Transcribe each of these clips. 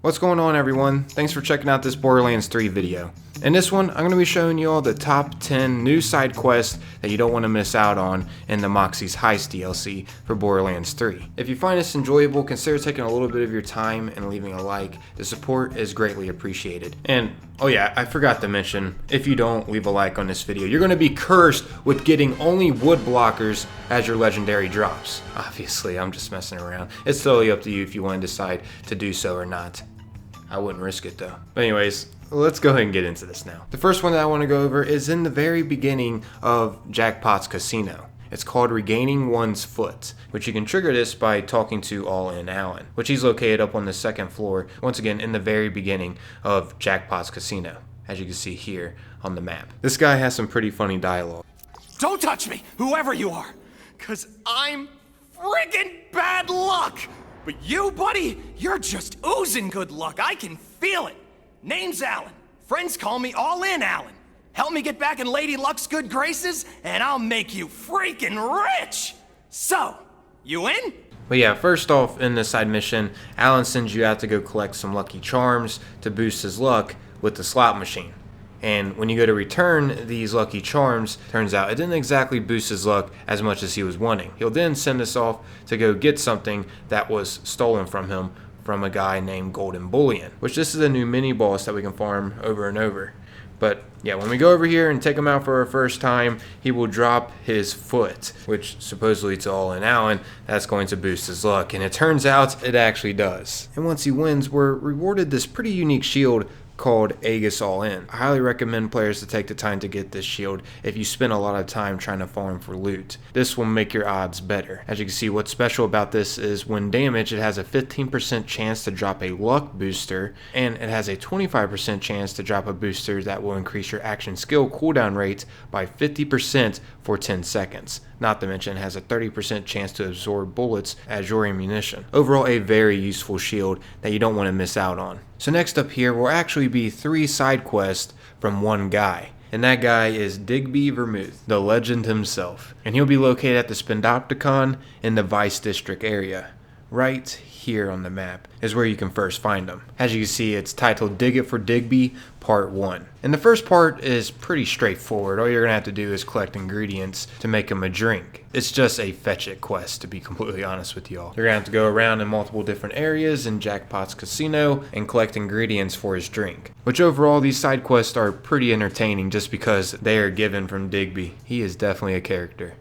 What's going on, everyone? Thanks for checking out this Borderlands 3 video. In this one, I'm going to be showing you all the top 10 new side quests that you don't want to miss out on in the Moxxi Heist DLC for Borderlands 3. If you find this enjoyable, consider taking a little bit of your time and leaving a like. The support is greatly appreciated. And, oh yeah, I forgot to mention, if you don't leave a like on this video, you're going to be cursed with getting only wood blockers as your legendary drops. Obviously, I'm just messing around. It's totally up to you if you want to decide to do so or not. I wouldn't risk it though. But anyways, let's go ahead and get into this now. The first one that I want to go over is in the very beginning of Jackpot's Casino. It's called Regaining One's Foot, which you can trigger this by talking to All-In Alan, which he's located up on the second floor, once again in the very beginning of Jackpot's Casino, as you can see here on the map. This guy has some pretty funny dialogue. Don't touch me, whoever you are, cause I'm friggin' bad luck! But you, buddy, you're just oozing good luck. I can feel it. Name's Alan. Friends call me All-In Alan. Help me get back in Lady Luck's good graces, and I'll make you freaking rich! So, you in? But yeah, first off, in this side mission, Alan sends you out to go collect some lucky charms to boost his luck with the slot machine. And when you go to return these lucky charms, turns out it didn't exactly boost his luck as much as he was wanting. He'll then send us off to go get something that was stolen from him from a guy named Golden Bullion, which this is a new mini boss that we can farm over and over. But yeah, when we go over here and take him out for our first time, he will drop his foot, which supposedly to All-In Alan, that's going to boost his luck. And it turns out it actually does. And once he wins, we're rewarded this pretty unique shield called Aegis All-In. I highly recommend players to take the time to get this shield if you spend a lot of time trying to farm for loot. This will make your odds better. As you can see, what's special about this is when damaged, it has a 15% chance to drop a luck booster, and it has a 25% chance to drop a booster that will increase your action skill cooldown rate by 50% for 10 seconds. Not to mention it has a 30% chance to absorb bullets as your ammunition. Overall, a very useful shield that you don't want to miss out on. So next up here will actually be 3 side quests from one guy. And that guy is Digby Vermouth, the legend himself. And he'll be located at the Spendopticon in the Vice District area. Right here on the map is where you can first find him. As you can see, it's titled Dig It for Digby Part 1. And the first part is pretty straightforward. All you're going to have to do is collect ingredients to make him a drink. It's just a fetch it quest, to be completely honest with y'all. You're going to have to go around in multiple different areas in Jackpot's Casino and collect ingredients for his drink. Which overall, these side quests are pretty entertaining just because they are given from Digby. He is definitely a character.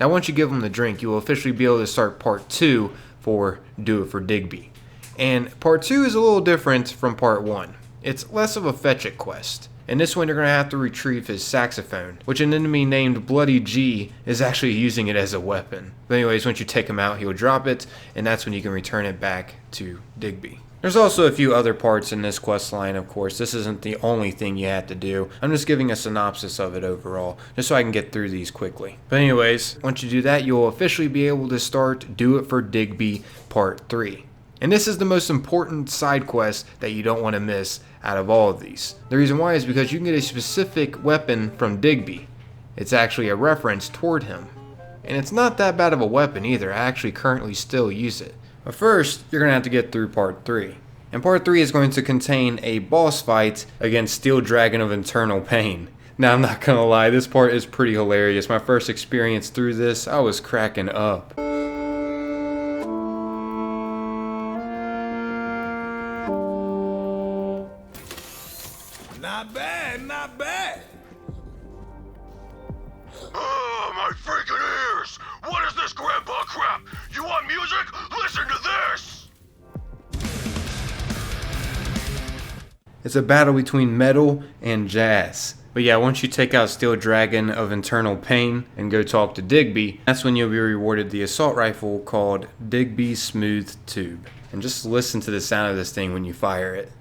Now once you give him the drink, you will officially be able to start Part 2 for Do It for Digby. And Part 2 is a little different from Part 1. It's less of a fetch it quest. In this one, you're going to have to retrieve his saxophone, which an enemy named Bloody G is actually using it as a weapon. But anyways, once you take him out, he'll drop it, and that's when you can return it back to Digby. There's also a few other parts in this quest line, of course. This isn't the only thing you have to do. I'm just giving a synopsis of it overall, just so I can get through these quickly. But anyways, once you do that, you'll officially be able to start Do It for Digby Part 3. And this is the most important side quest that you don't want to miss out of all of these. The reason why is because you can get a specific weapon from Digby. It's actually a reference toward him. And it's not that bad of a weapon either. I actually currently still use it. But first, you're going to have to get through Part 3. And Part 3 is going to contain a boss fight against Steel Dragon of Eternal Pain. Now, I'm not going to lie, this part is pretty hilarious. My first experience through this, I was cracking up. Not bad, not bad. Oh, my freaking ears! What is this grandpa crap? You want music? Listen to this! It's a battle between metal and jazz. But yeah, once you take out Steel Dragon of Eternal Pain and go talk to Digby, that's when you'll be rewarded the assault rifle called Digby Smooth Tube. And just listen to the sound of this thing when you fire it.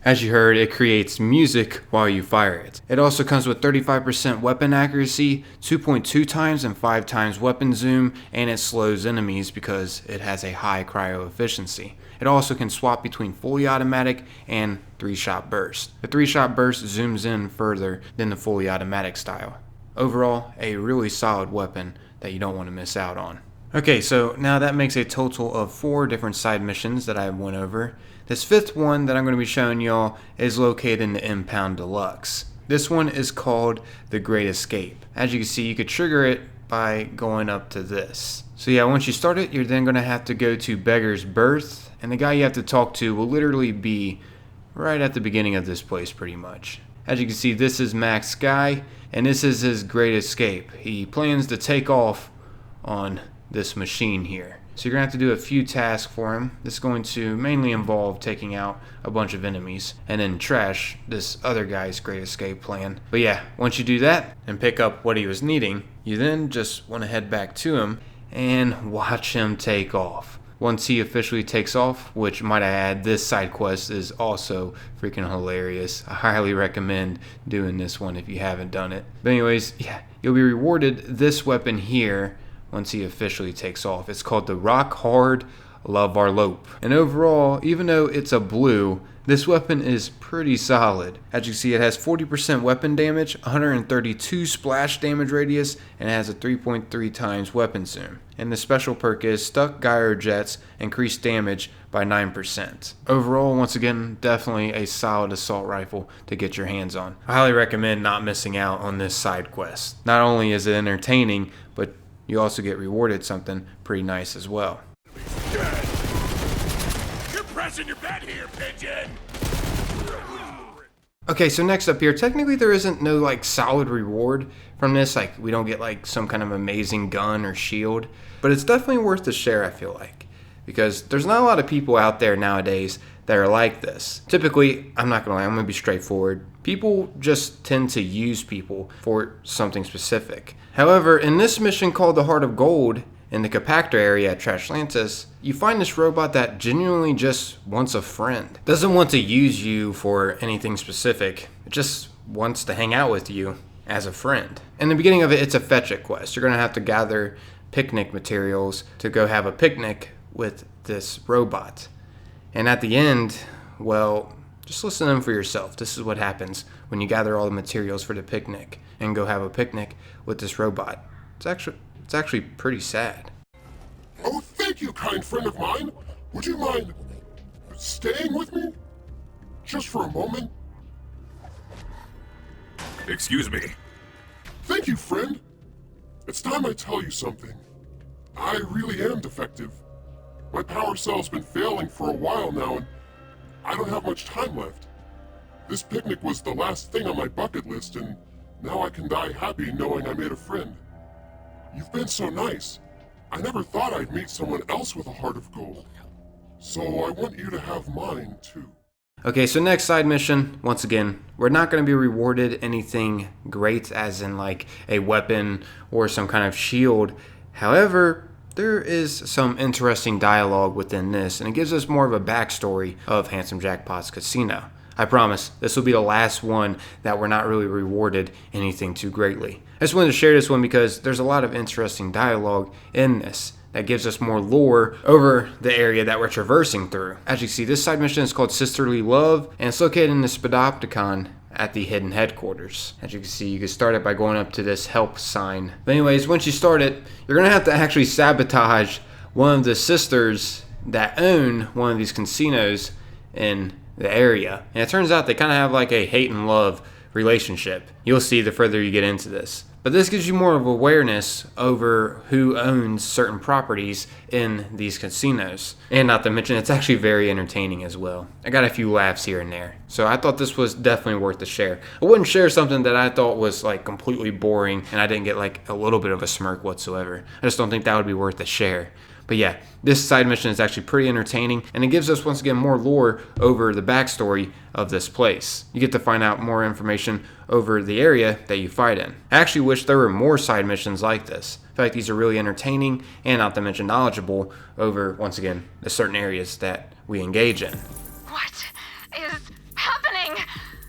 As you heard, it creates music while you fire it. It also comes with 35% weapon accuracy, 2.2 times and 5 times weapon zoom, and it slows enemies because it has a high cryo efficiency. It also can swap between fully automatic and 3-shot burst. The 3-shot burst zooms in further than the fully automatic style. Overall, a really solid weapon that you don't want to miss out on. Okay, so now that makes a total of 4 different side missions that I went over. This 5th one that I'm going to be showing y'all is located in the Impound Deluxe. This one is called The Great Escape. As you can see, you could trigger it by going up to this. So yeah, once you start it, you're then going to have to go to Beggar's Berth, and the guy you have to talk to will literally be right at the beginning of this place pretty much. As you can see, this is Max Guy, and this is his great escape. He plans to take off on this machine here. So you're going to have to do a few tasks for him. This is going to mainly involve taking out a bunch of enemies and then trash this other guy's great escape plan. But yeah, once you do that and pick up what he was needing, you then just want to head back to him and watch him take off. Once he officially takes off, which might I add, this side quest is also freaking hilarious. I highly recommend doing this one if you haven't done it. But anyways, yeah, you'll be rewarded this weapon here once he officially takes off. It's called the Rock Hard Lavarlope. And overall, even though it's a blue, this weapon is pretty solid. As you see, it has 40% weapon damage, 132 splash damage radius, and it has a 3.3 times weapon zoom. And the special perk is Stuck Gyro Jets increase damage by 9%. Overall, once again, definitely a solid assault rifle to get your hands on. I highly recommend not missing out on this side quest. Not only is it entertaining, but you also get rewarded something pretty nice as well. You're pressing your bet here, pigeon! Okay, so next up here, technically there isn't no like solid reward from this. Like we don't get like some kind of amazing gun or shield, but it's definitely worth the share, I feel like, because there's not a lot of people out there nowadays that are like this. Typically, I'm not gonna lie, I'm gonna be straightforward. People just tend to use people for something specific. However, in this mission called the Heart of Gold, in the compactor area at Trashlantis, you find this robot that genuinely just wants a friend. Doesn't want to use you for anything specific. It just wants to hang out with you as a friend. In the beginning of it, it's a fetch it quest. You're gonna have to gather picnic materials to go have a picnic with this robot. And at the end, well, just listen to them for yourself. This is what happens when you gather all the materials for the picnic and go have a picnic with this robot. It's actually pretty sad. Oh, thank you, kind friend of mine. Would you mind staying with me? Just for a moment? Excuse me. Thank you, friend. It's time I tell you something. I really am defective. My power cell's been failing for a while now, and I don't have much time left. This picnic was the last thing on my bucket list, and now I can die happy knowing I made a friend. You've been so nice. I never thought I'd meet someone else with a heart of gold. So I want you to have mine, too. Okay, so next side mission, once again, we're not going to be rewarded anything great as in like a weapon or some kind of shield. However, there is some interesting dialogue within this, and it gives us more of a backstory of Handsome Jackpot's casino. I promise, this will be the last one that we're not really rewarded anything too greatly. I just wanted to share this one because there's a lot of interesting dialogue in this that gives us more lore over the area that we're traversing through. As you see, this side mission is called Sisterly Love, and it's located in the Spodopticon at the hidden headquarters. As you can see, you can start it by going up to this help sign. But anyways, once you start it, you're gonna have to actually sabotage one of the sisters that own one of these casinos in the area. And it turns out they kind of have like a hate and love relationship. You'll see the further you get into this. But this gives you more of awareness over who owns certain properties in these casinos. And not to mention, it's actually very entertaining as well. I got a few laughs here and there. So I thought this was definitely worth the share. I wouldn't share something that I thought was like completely boring and I didn't get like a little bit of a smirk whatsoever. I just don't think that would be worth the share. But yeah, this side mission is actually pretty entertaining, and it gives us once again more lore over the backstory of this place. You get to find out more information over the area that you fight in. I actually wish there were more side missions like this. In fact, these are really entertaining and not to mention knowledgeable over, once again, the certain areas that we engage in. What is happening?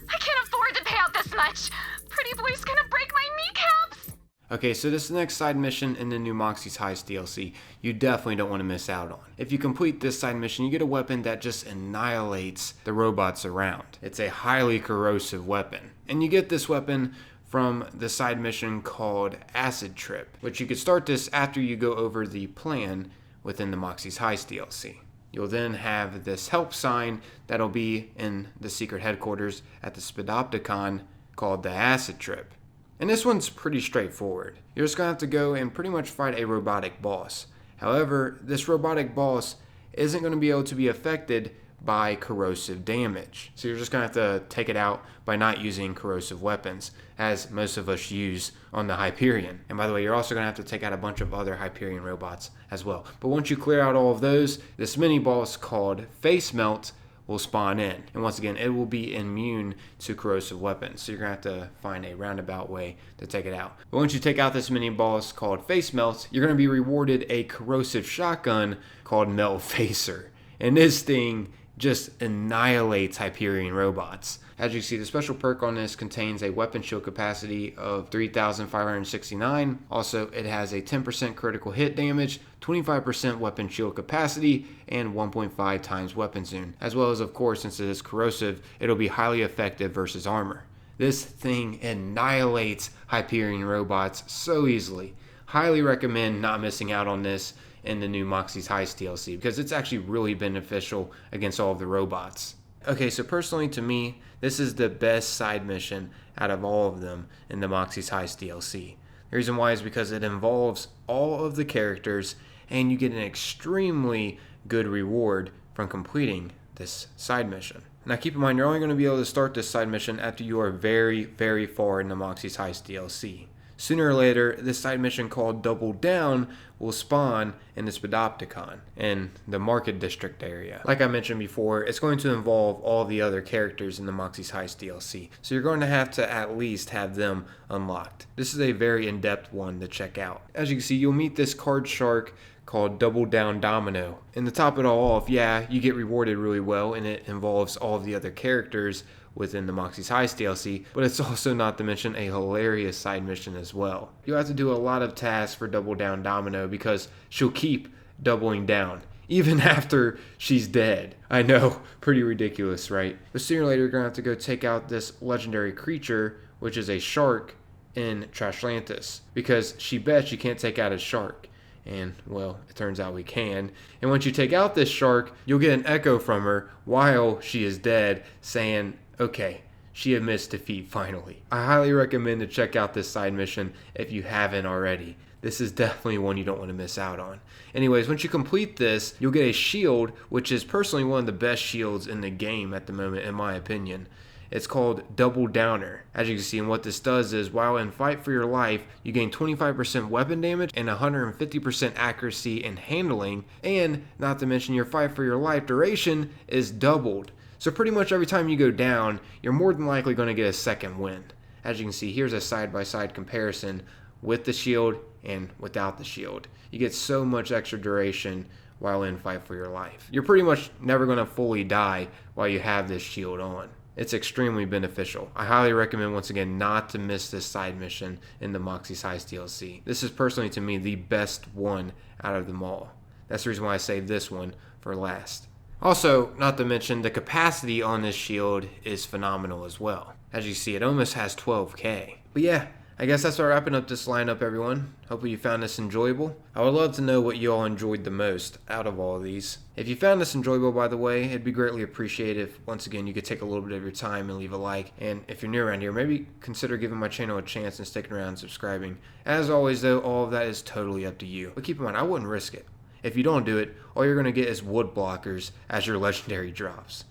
I can't afford to pay out this much. Pretty Boy's gonna break my kneecaps. Okay, so this next side mission in the new Moxxi's Heist DLC, you definitely don't want to miss out on. If you complete this side mission, you get a weapon that just annihilates the robots around. It's a highly corrosive weapon. And you get this weapon from the side mission called Acid Trip, which you could start this after you go over the plan within the Moxxi's Heist DLC. You'll then have this help sign that'll be in the secret headquarters at the Spedopticon called the Acid Trip. And this one's pretty straightforward. You're just going to have to go and pretty much fight a robotic boss. However, this robotic boss isn't going to be able to be affected by corrosive damage. So you're just going to have to take it out by not using corrosive weapons, as most of us use on the Hyperion. And by the way, you're also going to have to take out a bunch of other Hyperion robots as well. But once you clear out all of those, this mini boss called Face Melt will spawn in. And once again, it will be immune to corrosive weapons. So you're going to have to find a roundabout way to take it out. But once you take out this mini boss called Face Melt, you're going to be rewarded a corrosive shotgun called Melt Facer. And this thing just annihilates Hyperion robots. As you see, the special perk on this contains a weapon shield capacity of 3,569. Also, it has a 10% critical hit damage, 25% weapon shield capacity, and 1.5 times weapon zoom. As well as, of course, since it is corrosive, it'll be highly effective versus armor. This thing annihilates Hyperion robots so easily. Highly recommend not missing out on this in the new Moxxi's Heist DLC, because it's actually really beneficial against all of the robots. Okay, so personally to me, this is the best side mission out of all of them in the Moxxi's Heist DLC. The reason why is because it involves all of the characters, and you get an extremely good reward from completing this side mission. Now keep in mind, you're only going to be able to start this side mission after you are very, very far in the Moxxi's Heist DLC. Sooner or later, this side mission called Double Down will spawn in the Spedopticon, in the Market District area. Like I mentioned before, it's going to involve all the other characters in the Moxxi's Heist DLC, so you're going to have to at least have them unlocked. This is a very in-depth one to check out. As you can see, you'll meet this card shark called Double Down Domino. And to top it all off, yeah, you get rewarded really well, and it involves all of the other characters within the Moxxi's Heist DLC, but it's also, not to mention, a hilarious side mission as well. You'll have to do a lot of tasks for Double Down Domino because she'll keep doubling down, even after she's dead. I know, pretty ridiculous, right? But sooner or later, you're going to have to go take out this legendary creature, which is a shark in Trashlantis, because she bets you can't take out a shark. And, well, it turns out we can. And once you take out this shark, you'll get an echo from her while she is dead saying, okay, she admits defeat finally. I highly recommend to check out this side mission if you haven't already. This is definitely one you don't want to miss out on. Anyways, once you complete this, you'll get a shield, which is personally one of the best shields in the game at the moment, in my opinion. It's called Double Downer. As you can see, and what this does is, while in Fight for Your Life, you gain 25% weapon damage and 150% accuracy and handling, and not to mention your Fight for Your Life duration is doubled. So pretty much every time you go down, you're more than likely going to get a second win. As you can see, here's a side-by-side comparison with the shield and without the shield. You get so much extra duration while in Fight for Your Life. You're pretty much never going to fully die while you have this shield on. It's extremely beneficial. I highly recommend, once again, not to miss this side mission in the Moxxi's Heist DLC. This is personally, to me, the best one out of them all. That's the reason why I saved this one for last. Also, not to mention, the capacity on this shield is phenomenal as well. As you see, it almost has 12k. But yeah, I guess that's our wrapping up this lineup, everyone. Hopefully you found this enjoyable. I would love to know what you all enjoyed the most out of all of these. If you found this enjoyable, by the way, it'd be greatly appreciated if, once again, you could take a little bit of your time and leave a like. And if you're new around here, maybe consider giving my channel a chance and sticking around and subscribing. As always, though, all of that is totally up to you. But keep in mind, I wouldn't risk it. If you don't do it, all you're going to get is wood blockers as your legendary drops.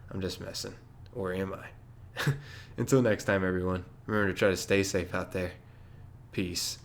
I'm just messing. Or am I? Until next time, everyone. Remember to try to stay safe out there. Peace.